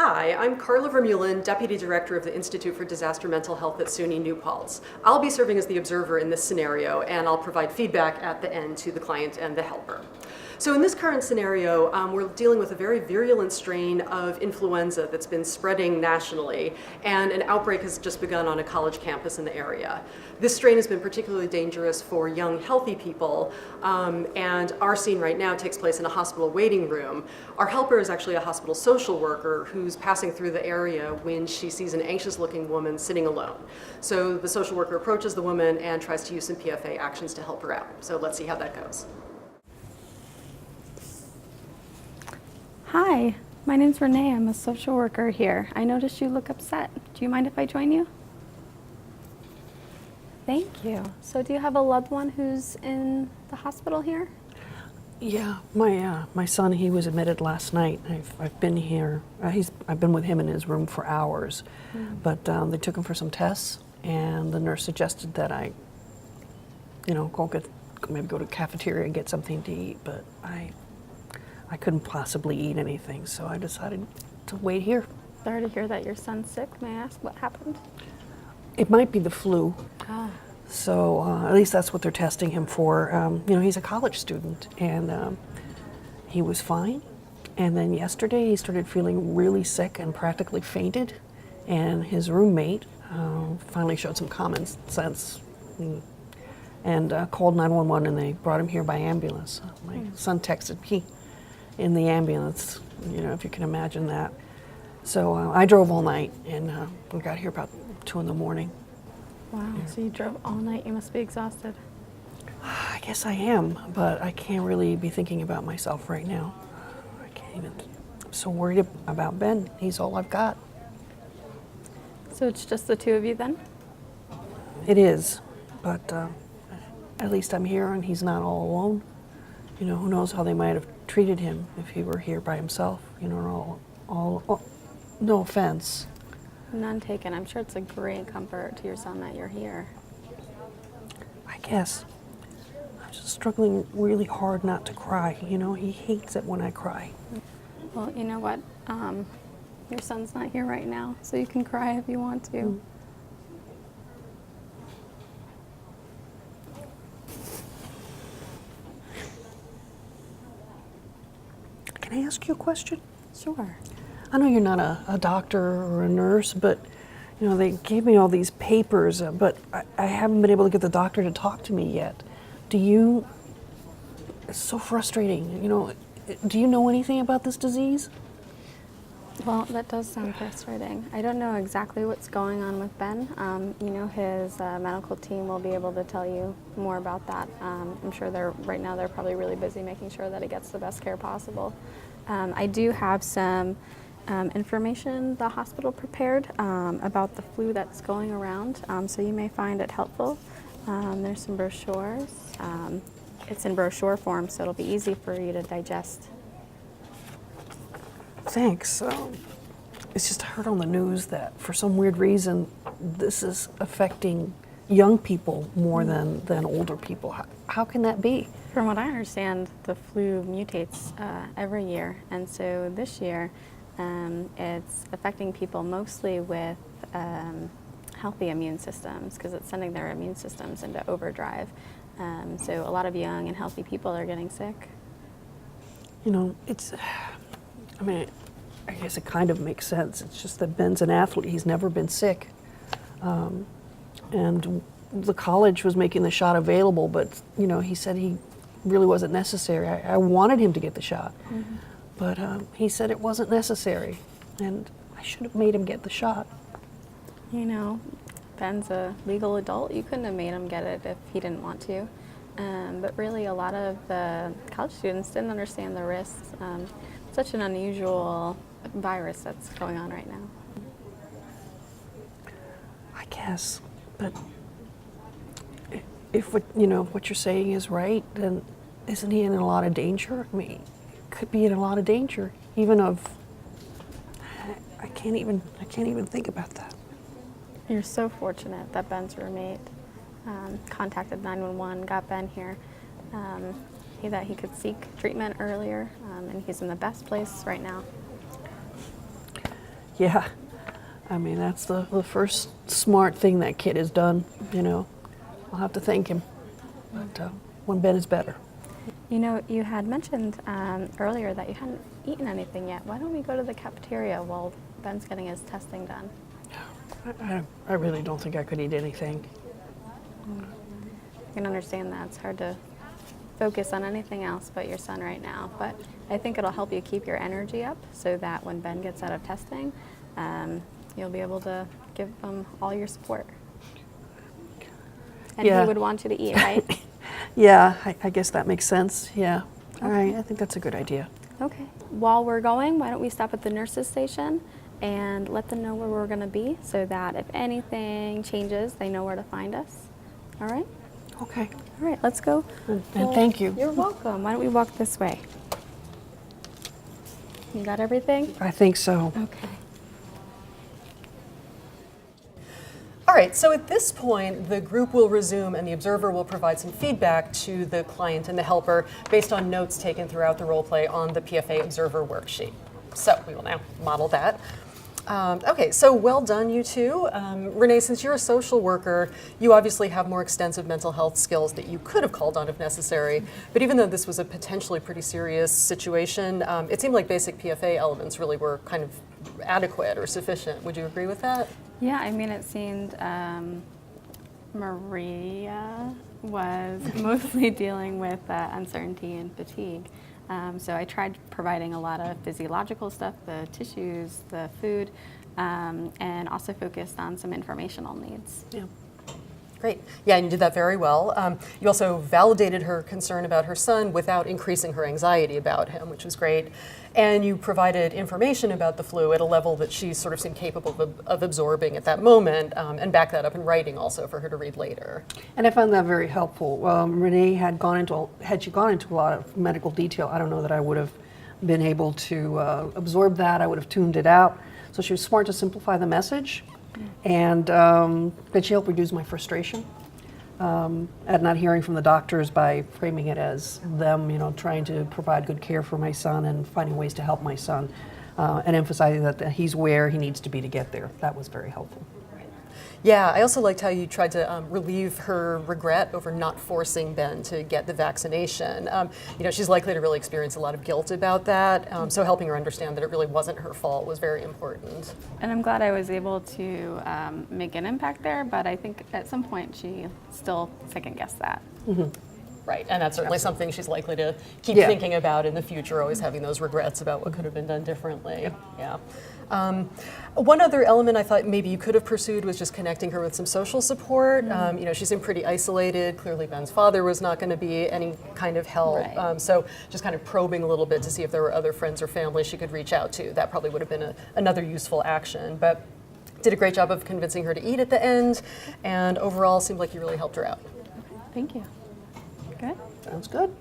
Hi, I'm Carla Vermeulen, Deputy Director of the Institute for Disaster Mental Health at SUNY New Paltz. I'll be serving as the observer in this scenario, and I'll provide feedback at the end to the client and the helper. So in this current scenario, we're dealing with a very virulent strain of influenza that's been spreading nationally, and an outbreak has just begun on a college campus in the area. This strain has been particularly dangerous for young, healthy people, and our scene right now takes place in a hospital waiting room. Our helper is actually a hospital social worker who's passing through the area when she sees an anxious-looking woman sitting alone. So the social worker approaches the woman and tries to use some PFA actions to help her out. So let's see how that goes. Hi, my name's Renee. I'm a social worker here. I noticed you look upset. Do you mind if I join you? Thank you. So do you have a loved one who's in the hospital here? Yeah, my son, he was admitted last night. I've been here. I've been with him in his room for hours, but they took him for some tests, and the nurse suggested that I, maybe go to the cafeteria and get something to eat, but I couldn't possibly eat anything, so I decided to wait here. Sorry to hear that your son's sick. May I ask what happened? It might be the flu. Ah. So at least that's what they're testing him for. He's a college student, and he was fine. And then yesterday he started feeling really sick and practically fainted. And his roommate finally showed some common sense and called 911, and they brought him here by ambulance. My son texted me in the ambulance, if you can imagine that. So I drove all night, and we got here about 2 in the morning. Wow, so you drove all night. You must be exhausted. I guess I am, but I can't really be thinking about myself right now. I'm so worried about Ben. He's all I've got. So it's just the two of you then? It is, but at least I'm here and he's not all alone. Who knows how they might have treated him if he were here by himself. No offense. None taken. I'm sure it's a great comfort to your son that you're here. I guess. I'm just struggling really hard not to cry. He hates it when I cry. Well, you know what? Your son's not here right now, so you can cry if you want to. Can I ask you a question? Sure. I know you're not a doctor or a nurse, but they gave me all these papers, but I haven't been able to get the doctor to talk to me yet. It's so frustrating. Do you know anything about this disease? Well, that does sound frustrating. I don't know exactly what's going on with Ben. His medical team will be able to tell you more about that. I'm sure right now they're probably really busy making sure that he gets the best care possible. I do have some information the hospital prepared about the flu that's going around, so you may find it helpful. There's some brochures. It's in brochure form, so it'll be easy for you to digest. Thanks. It's just I heard on the news that for some weird reason this is affecting young people more than older people. How can that be? From what I understand, the flu mutates every year, and so this year it's affecting people mostly with healthy immune systems because it's sending their immune systems into overdrive. So a lot of young and healthy people are getting sick. I guess it kind of makes sense. It's just that Ben's an athlete. He's never been sick. And the college was making the shot available, but, he said he really wasn't necessary. I wanted him to get the shot, but he said it wasn't necessary, and I should have made him get the shot. Ben's a legal adult. You couldn't have made him get it if he didn't want to. But really, a lot of the college students didn't understand the risks. Such an unusual virus that's going on right now. I guess, but if what you're saying is right, then isn't he in a lot of danger? Could be in a lot of danger, even of. I can't even think about that. You're so fortunate that Ben's roommate contacted 911, got Ben here, that he could seek treatment earlier, and he's in the best place right now. Yeah. I mean, that's the first smart thing that kid has done, you know. I'll have to thank him. But when Ben is better. You know, you had mentioned earlier that you hadn't eaten anything yet. Why don't we go to the cafeteria while Ben's getting his testing done? I really don't think I could eat anything. I can understand that. It's hard to focus on anything else but your son right now. But I think it'll help you keep your energy up so that when Ben gets out of testing, you'll be able to give him all your support. And Yeah. he would want you to eat, right? Yeah, I guess that makes sense. Yeah. All right, I think that's a good idea. Okay. While we're going, why don't we stop at the nurse's station and let them know where we're going to be so that if anything changes, they know where to find us. All right? Okay. All right, let's go. And thank you. You're welcome. Why don't we walk this way? You got everything? I think so. Okay. All right, so at this point, the group will resume and the observer will provide some feedback to the client and the helper based on notes taken throughout the role play on the PFA Observer worksheet. So we will now model that. Okay, so well done, you two. Renee, since you're a social worker, you obviously have more extensive mental health skills that you could have called on if necessary. But even though this was a potentially pretty serious situation, it seemed like basic PFA elements really were kind of adequate or sufficient. Would you agree with that? Yeah, I mean, it seemed Maria was mostly dealing with uncertainty and fatigue. So I tried providing a lot of physiological stuff, the tissues, the food, and also focused on some informational needs. Yeah. Great. Yeah, and you did that very well. You also validated her concern about her son without increasing her anxiety about him, which was great. And you provided information about the flu at a level that she sort of seemed capable of absorbing at that moment, and backed that up in writing also for her to read later. And I found that very helpful. Renee had she gone into a lot of medical detail, I don't know that I would have been able to absorb that. I would have tuned it out. So she was smart to simplify the message. And she helped reduce my frustration at not hearing from the doctors by framing it as them, you know, trying to provide good care for my son and finding ways to help my son, and emphasizing that he's where he needs to be to get there. That was very helpful. Yeah, I also liked how you tried to relieve her regret over not forcing Ben to get the vaccination. You know, she's likely to really experience a lot of guilt about that, so helping her understand that it really wasn't her fault was very important. And I'm glad I was able to make an impact there, but I think at some point she still second-guessed that. Mm-hmm. Right, and that's certainly something she's likely to keep thinking about in the future, always having those regrets about what could have been done differently. Yeah. One other element I thought maybe you could have pursued was just connecting her with some social support. You know, she seemed pretty isolated. Clearly Ben's father was not going to be any kind of help. Right. So just kind of probing a little bit to see if there were other friends or family she could reach out to. That probably would have been another useful action. But did a great job of convincing her to eat at the end, and overall seemed like you really helped her out. Thank you. Good. Sounds good.